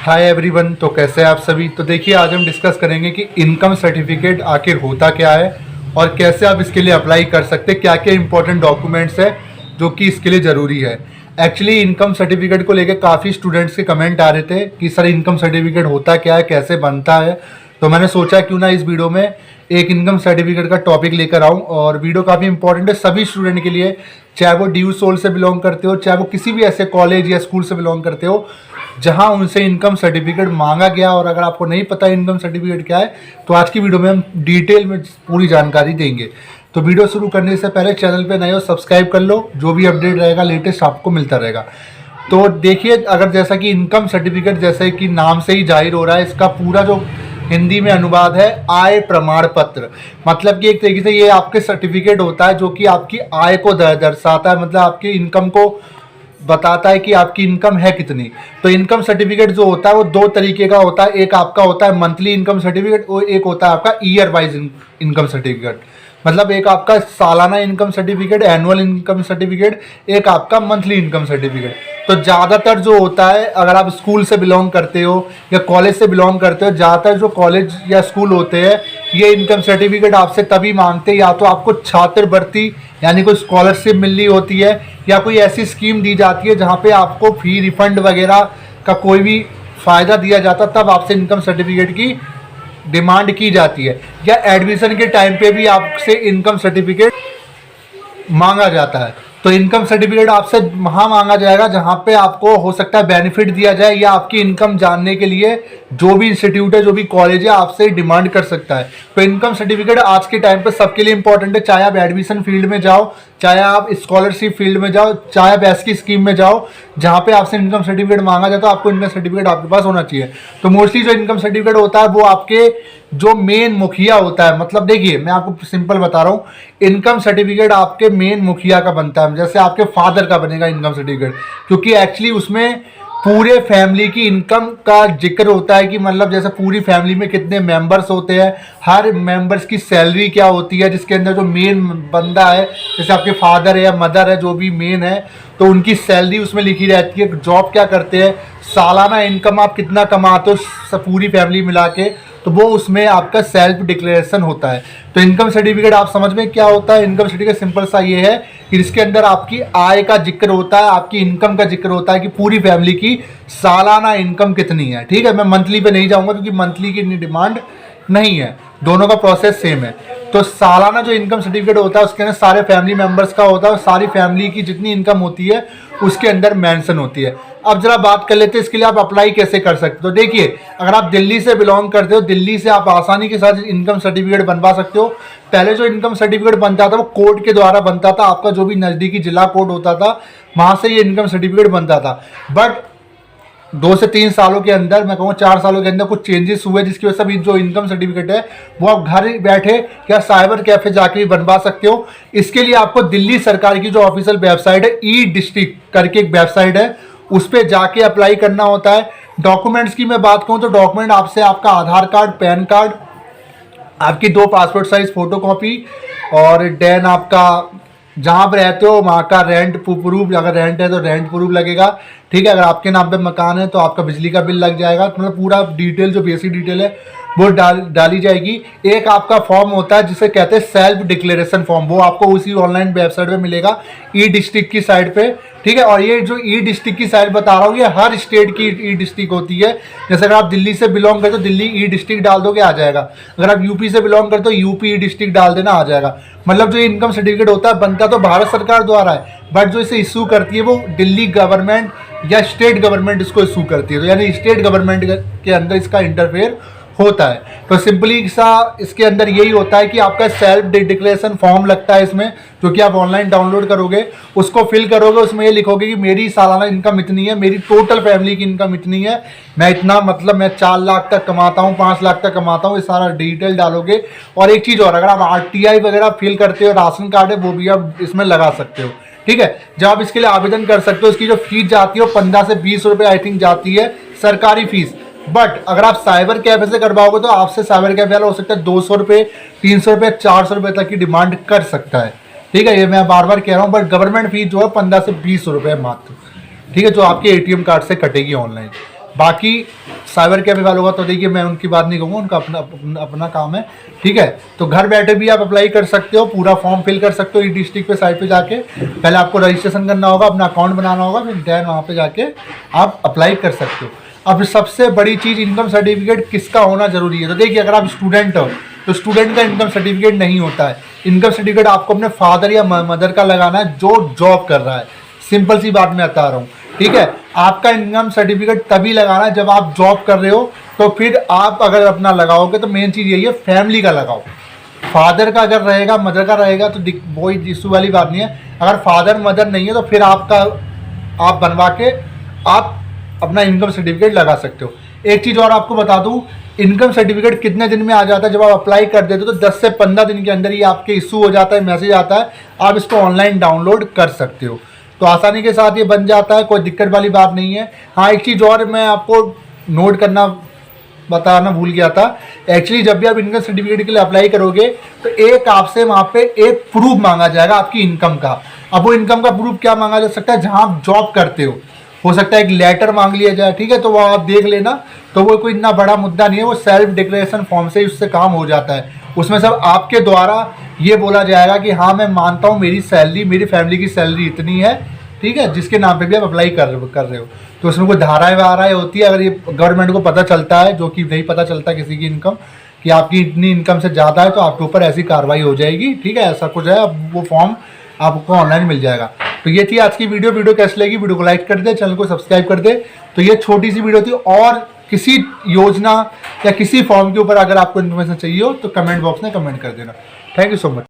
Hi everyone. तो कैसे हैं आप सभी। तो देखिए आज हम डिस्कस करेंगे कि इनकम सर्टिफिकेट आखिर होता क्या है और कैसे आप इसके लिए अप्लाई कर सकते हैं, क्या क्या इंपॉर्टेंट डॉक्यूमेंट्स है जो कि इसके लिए ज़रूरी है। एक्चुअली इनकम सर्टिफिकेट को लेकर काफ़ी स्टूडेंट्स के कमेंट आ रहे थे कि सर इनकम सर्टिफिकेट होता क्या है, कैसे बनता है। तो मैंने सोचा क्यों ना इस वीडियो में एक इनकम सर्टिफिकेट का टॉपिक लेकर आऊं। और वीडियो काफ़ी इंपॉर्टेंट है सभी स्टूडेंट के लिए, चाहे वो ड्यू सोल से बिलोंग करते हो, चाहे वो किसी भी ऐसे कॉलेज या स्कूल से बिलोंग करते हो जहां उनसे इनकम सर्टिफिकेट मांगा गया। और अगर आपको नहीं पता इनकम सर्टिफिकेट क्या है तो आज की वीडियो में हम डिटेल में पूरी जानकारी देंगे। तो वीडियो शुरू करने से पहले चैनल पे नए हो सब्सक्राइब कर लो, जो भी अपडेट रहेगा लेटेस्ट आपको मिलता रहेगा। तो देखिए अगर जैसा कि इनकम सर्टिफिकेट जैसे कि नाम से ही जाहिर हो रहा है, इसका पूरा जो हिंदी में अनुवाद है आय प्रमाण पत्र। मतलब कि एक तरीके से ये आपके सर्टिफिकेट होता है जो कि आपकी आय को दर्शाता है, मतलब आपकी इनकम को बताता है कि आपकी इनकम है कितनी। तो इनकम सर्टिफिकेट जो होता है वो दो तरीके का होता है, एक आपका होता है मंथली इनकम सर्टिफिकेट और एक होता है आपका ईयर वाइज इनकम सर्टिफिकेट। मतलब एक आपका सालाना income certificate, annual income certificate, एक आपका मंथली इनकम सर्टिफिकेट। तो ज़्यादातर जो होता है अगर आप स्कूल से बिलोंग करते हो या कॉलेज से बिलोंग करते हो, ज़्यादातर जो कॉलेज या स्कूल होते हैं ये इनकम सर्टिफिकेट आपसे तभी मांगते हैं या तो आपको छात्रवृत्ति यानी कोई स्कॉलरशिप मिल रही होती है या कोई ऐसी स्कीम दी जाती है जहाँ पे आपको फी रिफंड वगैरह का कोई भी फ़ायदा दिया जाता, तब आपसे इनकम सर्टिफिकेट की डिमांड की जाती है। या एडमिशन के टाइम पे भी आपसे इनकम सर्टिफिकेट मांगा जाता है। तो इनकम सर्टिफिकेट आपसे वहाँ मांगा जाएगा जहाँ पे आपको हो सकता है बेनिफिट दिया जाए या आपकी इनकम जानने के लिए जो भी इंस्टीट्यूट है, जो भी कॉलेज है, आपसे डिमांड कर सकता है। तो इनकम सर्टिफिकेट आज के टाइम पे सबके लिए इंपॉर्टेंट है, चाहे आप एडमिशन फील्ड में जाओ, चाहे आप स्कॉलरशिप फील्ड में जाओ, चाहे आप एस की स्कीम में जाओ, जहाँ पे आपसे इनकम सर्टिफिकेट मांगा जाता है आपको इनकम सर्टिफिकेट आपके पास होना चाहिए। तो मोस्टली जो इनकम सर्टिफिकेट होता है वो आपके जो मेन मुखिया होता है, मतलब देखिए मैं आपको सिंपल बता रहा हूँ, इनकम सर्टिफिकेट आपके मेन मुखिया का बनता है। जैसे आपके फादर का बनेगा इनकम सर्टिफिकेट, क्योंकि एक्चुअली उसमें पूरे फैमिली की इनकम का जिक्र होता है कि मतलब जैसे पूरी फैमिली में कितने मेंबर्स होते हैं, हर मेंबर्स की सैलरी क्या होती है, जिसके अंदर जो मेन बंदा है जैसे आपके फादर है या मदर है जो भी मेन है, तो उनकी सैलरी उसमें लिखी रहती है, जॉब क्या करते हैं, सालाना इनकम आप कितना कमाते हो पूरी फैमिली मिला के, तो वो उसमें आपका सेल्फ डिक्लेरेशन होता है। तो इनकम सर्टिफिकेट आप समझ में क्या होता है। इनकम सर्टिफिकेट सिंपल सा ये है कि इसके अंदर आपकी आय का जिक्र होता है, आपकी इनकम का जिक्र होता है कि पूरी फैमिली की सालाना इनकम कितनी है। ठीक है, मैं मंथली पे नहीं जाऊंगा क्योंकि मंथली की डिमांड नहीं है, दोनों का प्रोसेस सेम है। तो सालाना जो इनकम सर्टिफिकेट होता है उसके अंदर सारे फैमिली मेंबर्स का होता है और सारी फैमिली की जितनी इनकम होती है उसके अंदर मेंशन होती है। अब जरा बात कर लेते हैं इसके लिए आप अप्लाई कैसे कर सकते हो। तो देखिए अगर आप दिल्ली से बिलोंग करते हो, दिल्ली से आप आसानी के साथ इनकम सर्टिफिकेट बनवा सकते हो। पहले जो इनकम सर्टिफिकेट बनता था वो कोर्ट के द्वारा बनता था, आपका जो भी नज़दीकी जिला कोर्ट होता था वहाँ से ये इनकम सर्टिफिकेट बनता था। बट 2 से 3 सालों के अंदर, मैं कहूँगा 4 सालों के अंदर कुछ चेंजेस हुए जिसकी वजह से अभी जो इनकम सर्टिफिकेट है वो आप घर बैठे या साइबर कैफे जाके भी बनवा सकते हो। इसके लिए आपको दिल्ली सरकार की जो ऑफिशियल वेबसाइट है ई डिस्ट्रिक्ट करके एक वेबसाइट है, उस पर जाके अप्लाई करना होता है। डॉक्यूमेंट्स की मैं बात करूँ तो डॉक्यूमेंट आपसे आपका आधार कार्ड, पैन कार्ड, आपकी 2 पासपोर्ट साइज फोटो कॉपी और देन आपका जहाँ पर रहते हो वहाँ का रेंट प्रूफ, अगर रेंट है तो रेंट प्रूफ लगेगा। ठीक है, अगर आपके नाम पे मकान है तो आपका बिजली का बिल लग जाएगा। मतलब पूरा डिटेल जो बेसिक डिटेल है वो डाली जाएगी। एक आपका फॉर्म होता है जिसे कहते हैं सेल्फ डिक्लेरेशन फॉर्म, वो आपको उसी ऑनलाइन वेबसाइट पे मिलेगा ई डिस्ट्रिक्ट की साइट पे। ठीक है, और ये जो ई डिस्ट्रिक्ट की साइट बता रहा हूँ ये हर स्टेट की ई डिस्ट्रिक्ट होती है। जैसे अगर आप दिल्ली से बिलोंग करते हो दिल्ली ई डिस्ट्रिक्ट डाल दोगे आ जाएगा, अगर आप यूपी से बिलोंग करते हो यूपी ई डिस्ट्रिक्ट डाल देना आ जाएगा। मतलब जो इनकम सर्टिफिकेट होता है बनता तो भारत सरकार द्वारा है, बट जो इसे इशू करती है वो दिल्ली गवर्नमेंट या स्टेट गवर्नमेंट इसको इशू करती है। तो यानी स्टेट गवर्नमेंट के अंदर इसका इंटरफेयर होता है। तो सिंपली सा इसके अंदर यही होता है कि आपका सेल्फ डिक्लेरेशन फॉर्म लगता है इसमें, जो कि आप ऑनलाइन डाउनलोड करोगे, उसको फिल करोगे, उसमें ये लिखोगे कि मेरी सालाना इनकम इतनी है, मेरी टोटल फैमिली की इनकम इतनी है, मैं इतना मतलब मैं 4 लाख तक कमाता हूँ, 5 लाख तक कमाता हूँ, ये सारा डिटेल डालोगे। और एक चीज़ और, अगर आप RTI वगैरह फिल करते हो, राशन कार्ड है वो भी आप इसमें लगा सकते हो। ठीक है, जब आप इसके लिए आवेदन कर सकते हो, इसकी जो फीस जाती है वो 15 से 20 रुपये आई थिंक जाती है सरकारी फीस। बट अगर आप साइबर कैफे से करवाओगे तो आपसे साइबर कैफे वाला हो सकता है 200 रुपये, 300 रुपये, 400 रुपये तक की डिमांड कर सकता है। ठीक है, ये मैं बार बार कह रहा हूँ, बट गवर्नमेंट फीस जो है 15 से 20 रुपये मात्र। ठीक है, जो आपके ATM कार्ड से कटेगी ऑनलाइन। बाकी साइबर कैफे वालों का तो देखिए मैं उनकी बात नहीं कहूँगा, उनका अपना काम है, ठीक है। तो घर बैठे भी आप अप्लाई कर सकते हो, पूरा फॉर्म फिल कर सकते हो ई डिस्ट्रिक्ट पे साइट पे जाके। पहले आपको रजिस्ट्रेशन करना होगा, अपना अकाउंट बनाना होगा, फिर देन वहाँ पे जाके आप अप्लाई कर सकते हो। अब सबसे बड़ी चीज़ इनकम सर्टिफिकेट किसका होना जरूरी है। तो देखिए अगर आप स्टूडेंट हो तो स्टूडेंट का इनकम सर्टिफिकेट नहीं होता है। इनकम सर्टिफिकेट आपको अपने फादर या मदर का लगाना है जो जॉब कर रहा है। सिंपल सी बात मैं बता रहा हूँ, ठीक है। आपका इनकम सर्टिफिकेट तभी लगाना है जब आप जॉब कर रहे हो, तो फिर आप अगर अपना लगाओगे तो मेन चीज़ यही है फैमिली का लगाओ। फादर का अगर रहेगा, मदर का रहेगा तो वही इशू वाली बात नहीं है। अगर फादर मदर नहीं है तो फिर आपका आप बनवा के आप अपना इनकम सर्टिफिकेट लगा सकते हो। एक चीज़ और आपको बता दूं, इनकम सर्टिफिकेट कितने दिन में आ जाता है। जब आप अप्लाई कर देते हो तो 10 से 15 दिन के अंदर ही आपके इशू हो जाता है, मैसेज आता है, आप इसको ऑनलाइन डाउनलोड कर सकते हो। तो आसानी के साथ ये बन जाता है, कोई दिक्कत वाली बात नहीं है। हाँ, एक चीज़ और मैं आपको नोट करना बताना भूल गया था। एक्चुअली जब भी आप इनकम सर्टिफिकेट के लिए अप्लाई करोगे तो एक आपसे वहाँ पे एक प्रूफ मांगा जाएगा आपकी इनकम का। अब वो इनकम का प्रूफ क्या मांगा जा सकता है, जहाँ आप जॉब करते हो सकता है एक लेटर मांग लिया जाए, ठीक है। तो वो आप देख लेना, तो वो कोई इतना बड़ा मुद्दा नहीं है, वो सेल्फ डिक्लेरेशन फॉर्म से ही उससे काम हो जाता है। उसमें सब आपके द्वारा ये बोला जाएगा कि हाँ मैं मानता हूँ मेरी सैलरी, मेरी फैमिली की सैलरी इतनी है, ठीक है, जिसके नाम पे भी आप अप्लाई कर रहे हो। तो उसमें कोई धाराएं वाराएं होती है, अगर ये गवर्नमेंट को पता चलता है, जो कि नहीं पता चलता किसी की इनकम कि आपकी इतनी इनकम से ज़्यादा है, तो आपके ऊपर ऐसी कार्रवाई हो जाएगी, ठीक है। ऐसा कुछ है, अब वो फॉर्म आपको ऑनलाइन मिल जाएगा। तो ये थी आज की वीडियो कैसी लगी, वीडियो को लाइक कर दे, चैनल को सब्सक्राइब कर दे। तो ये छोटी सी वीडियो थी, और किसी योजना या किसी फॉर्म के ऊपर अगर आपको इन्फॉर्मेशन चाहिए हो तो कमेंट बॉक्स में कमेंट कर देना। Thank you so much.